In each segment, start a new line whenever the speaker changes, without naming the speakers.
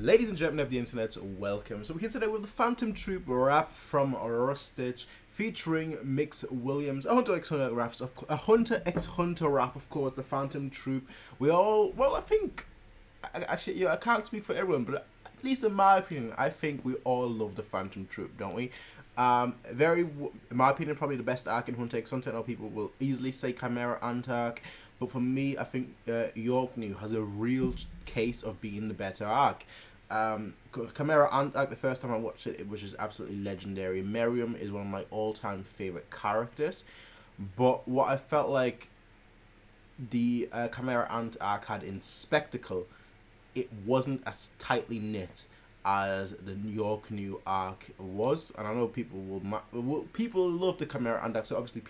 Ladies and gentlemen of the internet, welcome. So we're here today with the Phantom Troupe rap from Rustage featuring Mix Williams, a Hunter x Hunter raps, a Hunter x Hunter rap, of course, the Phantom Troupe. We all, well, I think, actually, yeah, I can't speak for everyone, but at least in my opinion, I think we all love the Phantom Troupe, don't we? In my opinion, probably the best arc in Hunter x Hunter. I know people will easily say Chimera Ant arc, but for me, I think York New has a real case of being the better arc. Chimera Ant arc, the first time I watched it, it was just absolutely legendary. Miriam is one of my all-time favorite characters, but what I felt like the Chimera Ant arc had in spectacle, it wasn't as tightly knit as the New York New arc was, and I know people people love the Chimera Ant arc, so obviously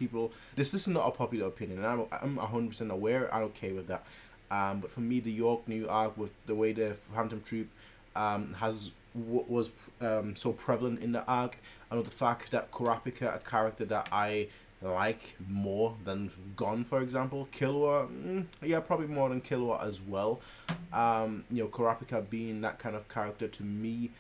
this is not a popular opinion, and I'm 100% aware. I'm okay with that. But for me, the York New arc, with the way the Phantom Troupe was so prevalent in the arc, and the fact that Kurapika, a character that I like more than Gon, for example, Killua, yeah, probably more than Killua as well. Kurapika being that kind of character to me,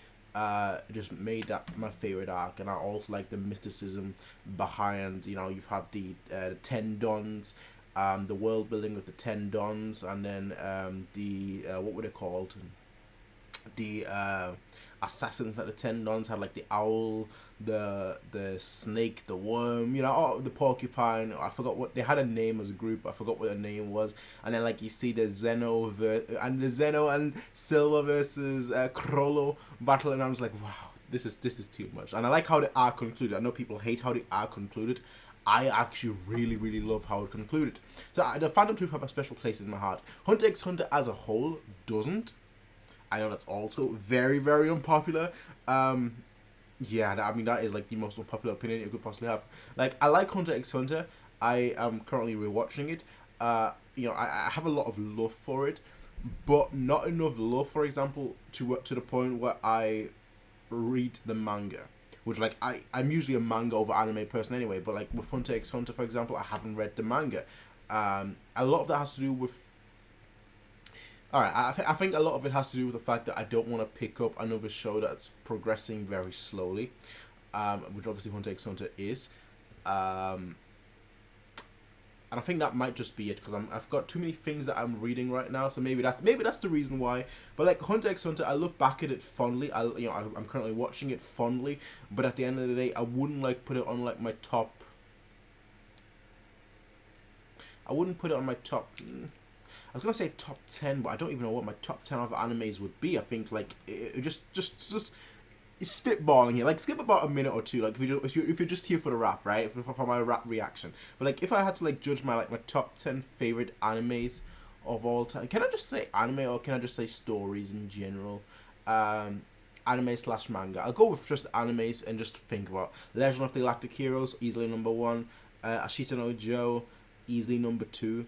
just made that my favorite arc, and I also like the mysticism behind. You've had the Ten Dons, the world building with the Ten Dons, and then the what were they called? The assassins at the Ten Dons had, like, the owl, the snake, the worm, the porcupine. I forgot what they had a name as a group. I forgot what the name was. And then, like, you see the Zeno and Silva versus Crollo battle, and I was like, wow, this is too much. And I like how the arc concluded. I know people hate how the arc concluded. I actually really, really love how it concluded. So the Phantom Troupe have a special place in my heart. Hunter x Hunter as a whole doesn't. I know that's also very, very unpopular. Yeah, that is, like, the most unpopular opinion you could possibly have. Like, I like Hunter x Hunter. I am currently rewatching it. I have a lot of love for it, but not enough love, for example, to the point where I read the manga. Which, like, I'm usually a manga over anime person anyway, but, like, with Hunter x Hunter, for example, I haven't read the manga. A lot of that has to do with... Alright, I think a lot of it has to do with the fact that I don't want to pick up another show that's progressing very slowly, which obviously Hunter x Hunter is. And I think that might just be it, because I've got too many things that I'm reading right now, so maybe that's the reason why. But, like, Hunter x Hunter, I look back at it fondly. I'm currently watching it fondly, but at the end of the day, I wouldn't, like, put it on, like, my top. I wouldn't put it on my top. I was gonna say top 10, but I don't even know what my top 10 of animes would be. I think, like, it just it's spitballing here. Like, skip about a minute or two. Like, if you're just here for the rap, right? For my rap reaction. But, like, if I had to, like, judge my top 10 favorite animes of all time, can I just say anime, or can I just say stories in general? Anime / manga. I'll go with just animes and just think about Legend of the Galactic Heroes, easily number 1. Ashita no Joe, easily number 2.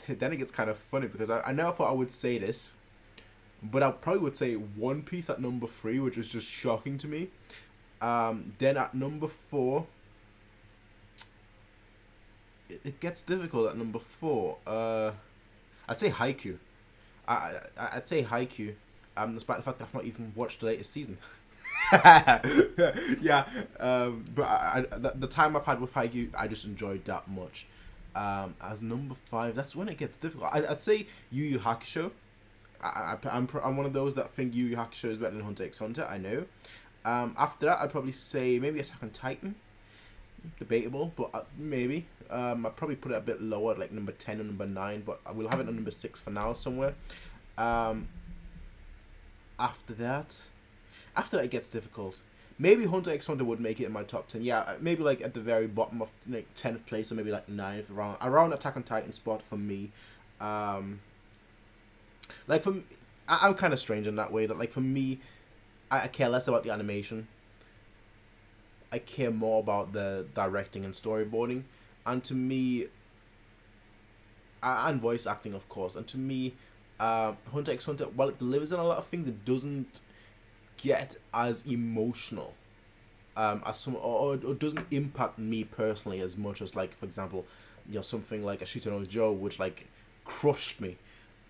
Then it gets kind of funny, because I never thought I would say this, but I probably would say One Piece at number 3, which is just shocking to me. Then at number 4, it gets difficult at number 4. I'd say Haikyuu. I'd say Haikyuu, despite the fact that I've not even watched the latest season. Yeah, but the time I've had with Haikyuu, I just enjoyed that much. As number 5, that's when it gets difficult. I'd say Yu Yu Hakusho. I'm one of those that think Yu Yu Hakusho is better than Hunter x Hunter. I know. After that, I'd probably say maybe Attack on Titan. Debatable, but maybe. I'd probably put it a bit lower, like number 10 and number 9, but I will have it on number 6 for now somewhere. After that, it gets difficult. Maybe Hunter x Hunter would make it in my top 10. Yeah, maybe, like, at the very bottom of, like, 10th place, or maybe, like, 9th, around Attack on Titan spot for me. Like, I'm kind of strange in that way, that, like, for me, I care less about the animation. I care more about the directing and storyboarding. And to me, and voice acting, of course. And to me, Hunter x Hunter, while it delivers on a lot of things, it doesn't get as emotional as some, or doesn't impact me personally as much as, like, for example, something like Ashita no Joe, which, like, crushed me.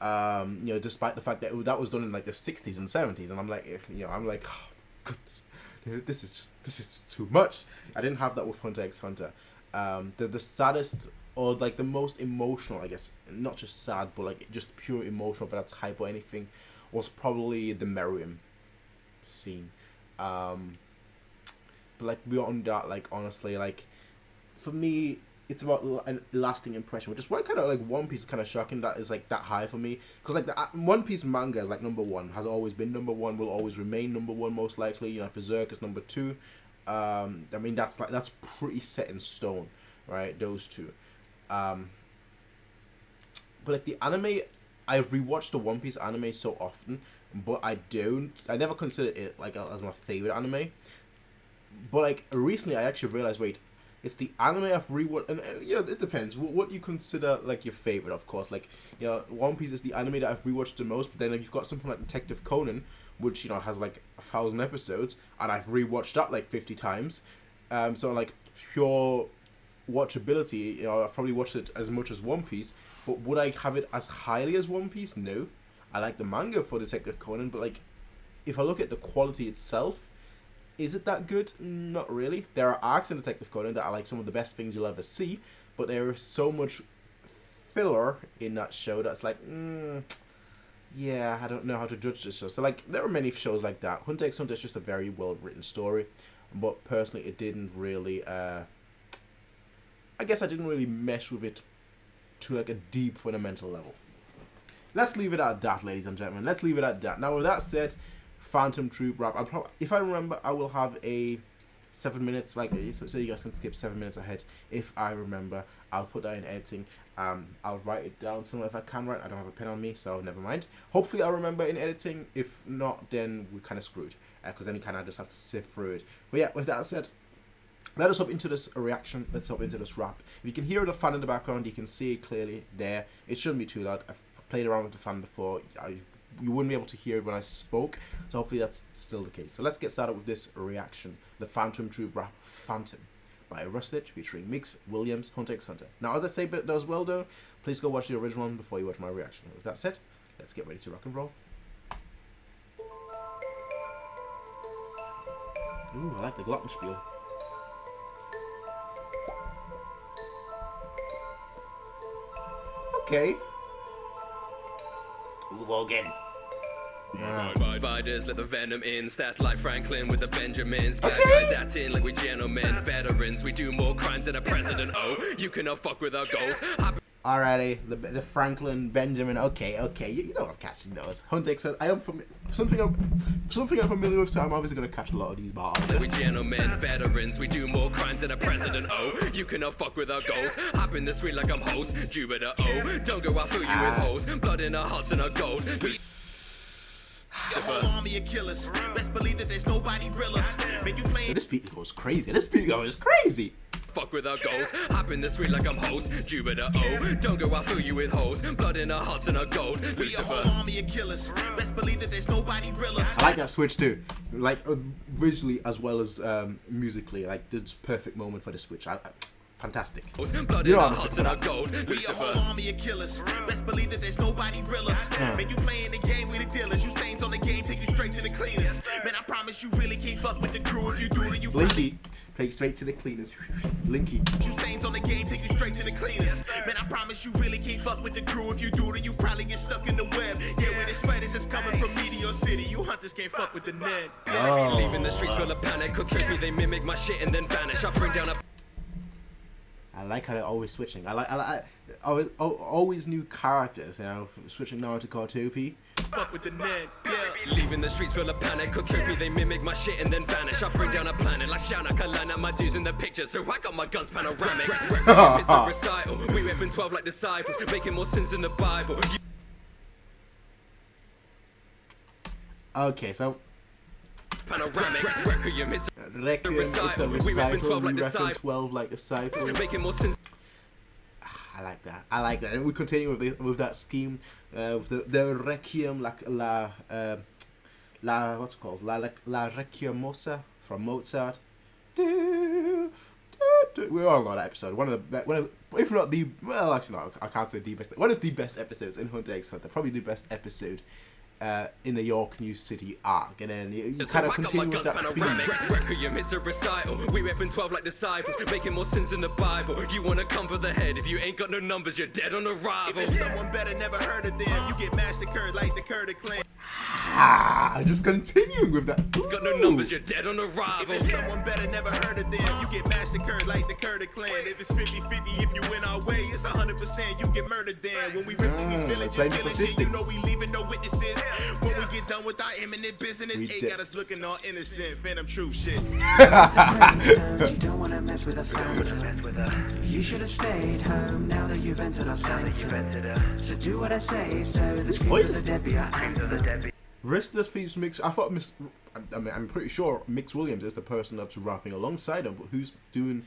You know, despite the fact that that was done in like the 60s and 70s, and I'm like, you know, I'm like, oh, goodness, you know, this is just too much. I didn't have that with Hunter x Hunter. The saddest, or like the most emotional, I guess, not just sad, but like just pure emotional for that type or anything, was probably the Miriam scene. But like beyond that, like honestly, like for me, it's about a lasting impression, which is why kind of like One Piece is kind of shocking that is like that high for me, because like the One Piece manga is like #1, has always been #1, will always remain #1 most likely. You know, Berserk is #2. I mean that's pretty set in stone, right? Those two. But like the anime, I've rewatched the One Piece anime so often, but I never considered it like as my favorite anime. But like recently, I actually realized, wait, it's the anime I've rewatched, and yeah, it depends what you consider like your favorite, of course. Like, you know, One Piece is the anime that I've rewatched the most. But then like, you've got something like Detective Conan, which, you know, has like 1,000 episodes, and I've rewatched that like 50 times. So like pure watchability, you know, I've probably watched it as much as One Piece, but would I have it as highly as One Piece? No. I like the manga for Detective Conan, but like, if I look at the quality itself, is it that good? Not really. There are arcs in Detective Conan that are like some of the best things you'll ever see, but there is so much filler in that show that's like, yeah, I don't know how to judge this show. So like, there are many shows like that. Hunter x Hunter is just a very well written story, but personally, it didn't really. I guess I didn't really mesh with it to like a deep fundamental level. Let's leave it at that, ladies and gentlemen. Let's leave it at that. Now, with that said, Phantom Troupe wrap. If I remember, I will have a 7 minutes, like so you guys can skip 7 minutes ahead. If I remember, I'll put that in editing. I'll write it down somewhere if I can write. I don't have a pen on me, so never mind. Hopefully, I'll remember in editing. If not, then we're kind of screwed, because then you kind of just have to sift through it. But yeah, with that said, let us hop into this reaction. Let's hop into this rap. If you can hear the fan in the background, you can see it clearly there. It shouldn't be too loud. I've played around with the fan before. You wouldn't be able to hear it when I spoke, so hopefully that's still the case. So let's get started with this reaction. The Phantom Troupe rap Phantom by Rustage featuring Mix Williams, Hunter x Hunter. Now, as I say but as well though, please go watch the original one before you watch my reaction. With that said, let's get ready to rock and roll. Ooh, I like the glockenspiel. Okay. Ooh, well, again.
Fighters let the venom in, stats like Franklin with the Benjamins. Bad guys acting like we gentlemen, veterans. We do more crimes than a president. Oh, you cannot fuck with our goals.
Alrighty, the Franklin Benjamin. Okay, you know I'm catching those. Hunter x Hunter. I am something I'm familiar with, so I'm obviously gonna catch a lot of these bars.
Like we gentlemen, veterans. We do more crimes than a president. Oh, you cannot fuck with our goals. Hop in the street like I'm host. Jupiter. Oh, don't go out fill you with hoes. Blood in our hearts and our gold.
The whole army of killers. Best believe that there's nobody realer. Man, you playing.
This beat goes crazy. This beat goes crazy.
Fuck with our goals. Hop in the street like I'm host. Jupiter. Oh, don't go out fill you with hoes. Blood in our hearts and our gold.
We a whole army of killers. Best believe that there's nobody realer.
I like that switch too, like visually as well as musically. Like this perfect moment for the switch. Fantastic.
Blood in our hearts and our gold.
We a whole army of killers. Best believe that there's nobody realer. Man, you playing the game with the dealers. You stains on the game, take you straight to the cleaners. Man, I promise you really can't fuck with the crew. If you do, then you
Blinky. Take straight to the cleaners. Blinky.
You stains on the game, take you straight to the cleaners. Man, I promise you really can't fuck with the crew. If you do, then you probably get stuck in the web. Yeah, with the spiders that's coming from Meteor City. You hunters can't fuck with the net.
Oh.
Leaving the streets full of panic. Cook Troupe, they mimic my shit and then vanish. I bring down a.
I like how they're always switching. I like always new characters, you know, switching now to Troupe.
Fuck with the net, yeah.
Leaving the streets full of panic. Cook Troupe, they mimic my shit and then vanish. I bring down a planet like Shanak. I line up my dudes in the picture, so I got my guns panoramic. It's a recital. We weapon 12 like disciples, making more sense than the Bible.
Okay, so.
Panoramic. Requiem, it's
a recital. We reckon 12 like disciples.
Making more sense.
I like that. And we continue with that scheme, with the Requiem, like la what's it called? La Requiemosa from Mozart. We all know that episode. One of the, if not the, well, actually, no, I can't say the best. One of the best episodes in Hunter x Hunter. Probably the best episode in the York New City arc, and then you kind of continue with that theme.
Requiem, it's a recital. We weapon 12 like disciples, making more sense in the Bible. You wanna come for the head? If you ain't got no numbers, you're dead on arrival.
If it's someone better, never heard of them. You get massacred like the Kurdic clan.
Just continuing with that.
Got no numbers, you're dead on arrival.
If it's someone better, never heard of them. You get massacred like the Kurdic clan. If it's 50-50, if you win our way, it's 100%. You get murdered then. When we rip through these villages, killing shit, you know we leaving no witnesses. When we get done with our imminent business, ain't got us looking all innocent. Phantom Troupe shit.
You don't wanna mess with a phantom. You should have stayed home now that you've entered our sanctum. So do what I say, so the screams of the dead be our anthem.
Rest of the features mix. I thought I'm pretty sure Mix Williams is the person that's rapping alongside him, but who's doing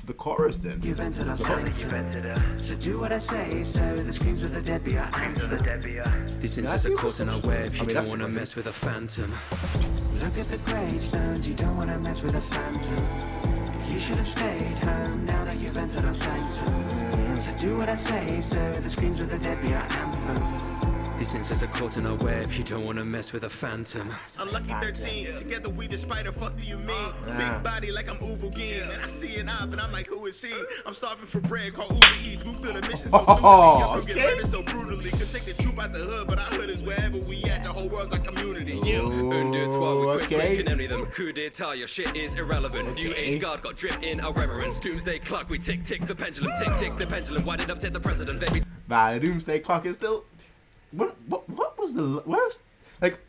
the chorus then?
You've entered our sanctum. So do what I say, so the screams of the dead be our anthem.
These insects are caught in our web. You don't
that's
wanna
funny.
mess with a phantom.
Look at the gravestones, you don't wanna mess with a phantom. You should have stayed home now that you've entered our sanctum. So do what I say, so the screams of the dead be our anthem.
These insects are caught in our web. You don't wanna mess with a phantom.
Unlucky 13, together we the spider, fuck do you mean? Big body like I'm Uvu Game, and I see an op and I'm like, who is he? I'm starving for bread, called Uber Eats, move through the mission so fluidly, get murdered so brutally, could take the troop out the hood, but our hood is wherever we at, the whole world's our community, yeah.
Un, deux, trois, we quick,
okay.
can empty them. Coup d'etat, your shit is irrelevant. New age guard got drip in our reverence. Doomsday clock, we tick, tick the pendulum, tick, tick the pendulum. Why did upset the president? They be
Nah, the Doomsday Clock is still. What was the where's like?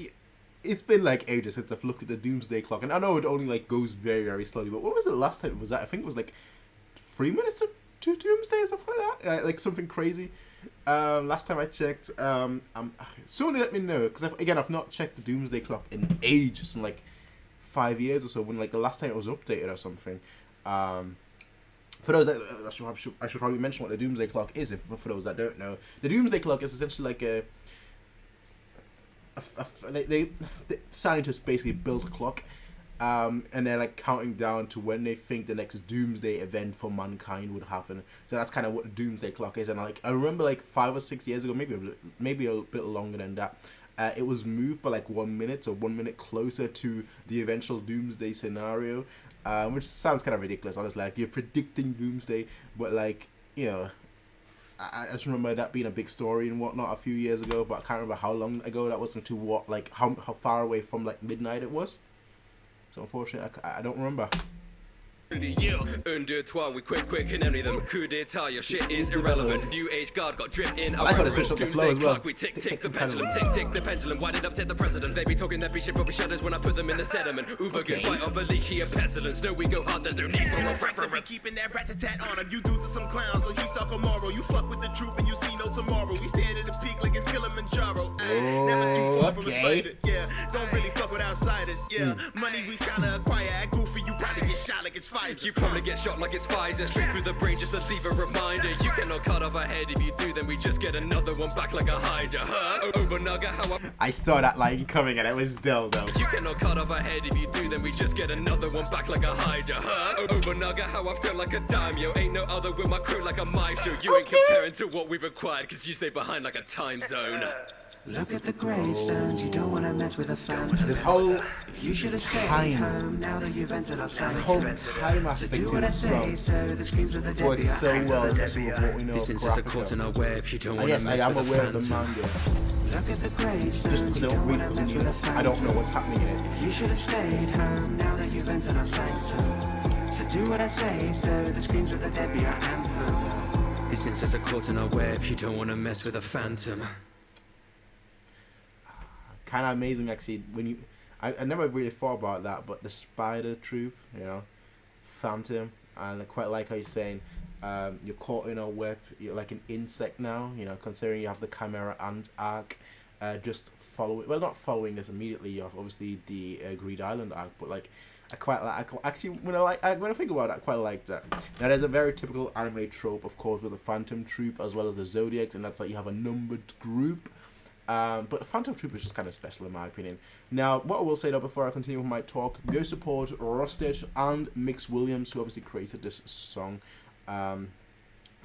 It's been like ages since I've looked at the Doomsday Clock, and I know it only like goes very very slowly. But what was the last time it was that? I think it was like 3 minutes to Doomsday or something like that, like something crazy. Last time I checked, soon let me know, because again I've not checked the Doomsday Clock in ages, in like 5 years or so, when like the last time it was updated or something. For those that I should probably mention what the Doomsday Clock is. For those that don't know, the Doomsday Clock is essentially like the scientists basically built a clock, and they're like counting down to when they think the next doomsday event for mankind would happen. So that's kind of what the Doomsday Clock is. And like I remember like 5 or 6 years ago, maybe a bit longer than that, it was moved by like 1 minute or 1 minute closer to the eventual doomsday scenario, which sounds kind of ridiculous, honestly. Like you're predicting doomsday, but like, you know, I just remember that being a big story and whatnot a few years ago, but I can't remember how long ago that was, and to what, like how far away from like midnight it was. So unfortunately, I don't remember.
Un, deux, trois, we quick, can empty them. Coup d'etat, your shit is irrelevant. New age guard got drip in our
I like how they
reverence.
switched up the flow
Doomsday
as well.
clock, we tick, tick the pendulum, tick, tick the pendulum. Why did upset the president? They be talking that shit, but we shudders when I put them in the sediment. Uber good bite of a leechy and pestilence. No, we go hard, there's no need for a reference.
Keeping that rat-a-tat on him. You dudes are some clowns, so he suck tomorrow. You fuck with the troop and you see no tomorrow. We stand at the peak like it's Kilimanjaro. Ay, never too far from a spider. Yeah, don't really fuck with outsiders. Yeah, money we tryna acquire. At Goofy, you probably get shot like it's Pfizer.
You probably get shot like it's Pfizer, straight through the brain just to leave a reminder. You cannot cut off our head. If you do, then we just get another one back like a Hydra. Huh? Obernaga, how
I saw that line coming and it was still though.
you cannot cut off our head. If you do, then we just get another one back like a Hydra. Huh? Obernaga, how I feel like a dime, yo. Ain't no other with my crew like a maestro. You ain't comparing to what we've acquired, cause you stay behind like a time zone.
Look at the gravestones, you don't wanna mess with a phantom.
This whole
You should have stayed
time,
home now that you've entered our
the whole
sanctum.
time
So
aspect
do
to
what I
the
say,
song
so the screams of the dead be
works so
our
well,
anthem.
especially with what we know
These
of
insects are caught in
Graphica.
our web. You don't
And
wanna
yes, I
mess
am
with a
aware of the
phantom.
manga.
Look at the
Just
gravestones,
because
you
I don't
don't
read
wanna
doesn't
mess
mean
with a
I don't know
phantom.
what's happening in it.
You should have stayed home now that you've entered our sanctum. So do what I say, so the screams of the dead be our anthem.
These insects are caught in our web. You don't wanna mess with a phantom.
Kind of amazing actually when you. I never really thought about that, but the spider troop, you know, phantom, and I quite like how you're saying you're caught in a web. You're like an insect now, you know, considering you have the Chimera and arc. Just following, well, not following this immediately. You have obviously the Greed Island arc, but like I quite like. Actually, when I think about it, I quite like that. Now, there's a very typical anime trope, of course, with the Phantom Troop as well as the Zodiacs, and that's like you have a numbered group. But Phantom Troupe is just kind of special in my opinion. Now, what I will say though before I continue with my talk, go support Rustage and Mix Williams, who obviously created this song.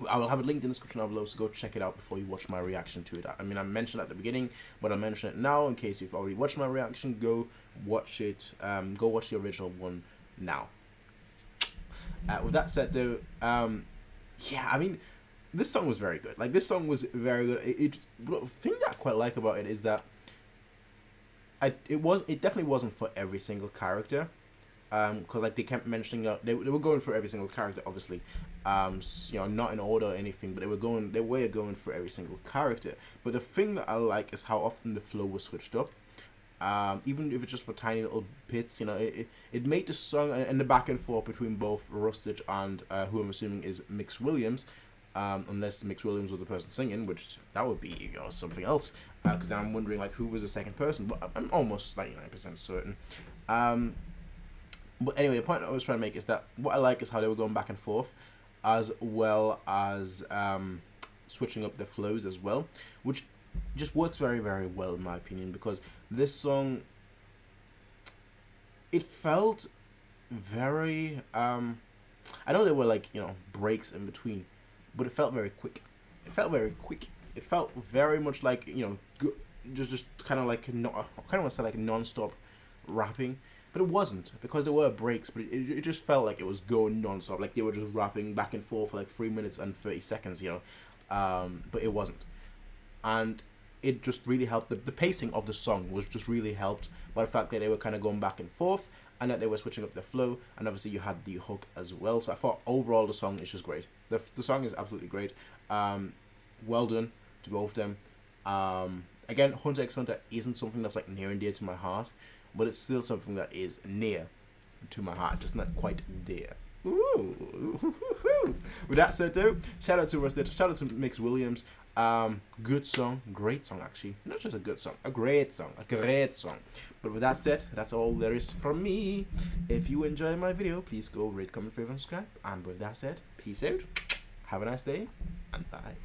I will have a link in the description down below, so go check it out before you watch my reaction to it. I mean, I mentioned it at the beginning, but I'll mention it now in case you've already watched my reaction. Go watch it. Go watch the original one now. With that said, though, yeah, I mean, this song was very good. Like, this song was very good. The thing that I quite like about it is that it definitely wasn't for every single character. Because like they kept mentioning that they were going for every single character, obviously, you know, not in order or anything, but they were going for every single character. But the thing that I like is how often the flow was switched up, even if it's just for tiny little bits. You know, it made the song and the back and forth between both Rustage and who I'm assuming is Mix Williams, unless Mix Williams was the person singing, which that would be, you know, something else. Because now I'm wondering like who was the second person, but I'm almost 99% certain. But anyway, the point I was trying to make is that what I like is how they were going back and forth, as well as switching up the flows as well, which just works very, very well in my opinion, because this song, it felt very, I know there were like, you know, breaks in between, but it felt very quick. It felt very quick. It felt very much like, you know, just kind of like, I kind of want to say like non-stop rapping. But it wasn't, because there were breaks, but it just felt like it was going non-stop, like they were just rapping back and forth for like 3 minutes and 30 seconds, you know, but it wasn't. And it just really helped, the pacing of the song was just really helped by the fact that they were kind of going back and forth, and that they were switching up the flow, and obviously you had the hook as well. So I thought overall the song is just great. The song is absolutely great. Well done to both of them. Again, Hunter x Hunter isn't something that's like near and dear to my heart, but it's still something that is near to my heart, just not quite dear. Ooh. With that said, though, shout out to Rustage, shout out to Mix Williams. Good song, great song actually. Not just a good song, a great song, a great song. But with that said, that's all there is from me. If you enjoy my video, please go rate, comment, favorite, and subscribe. And with that said, peace out, have a nice day, and bye.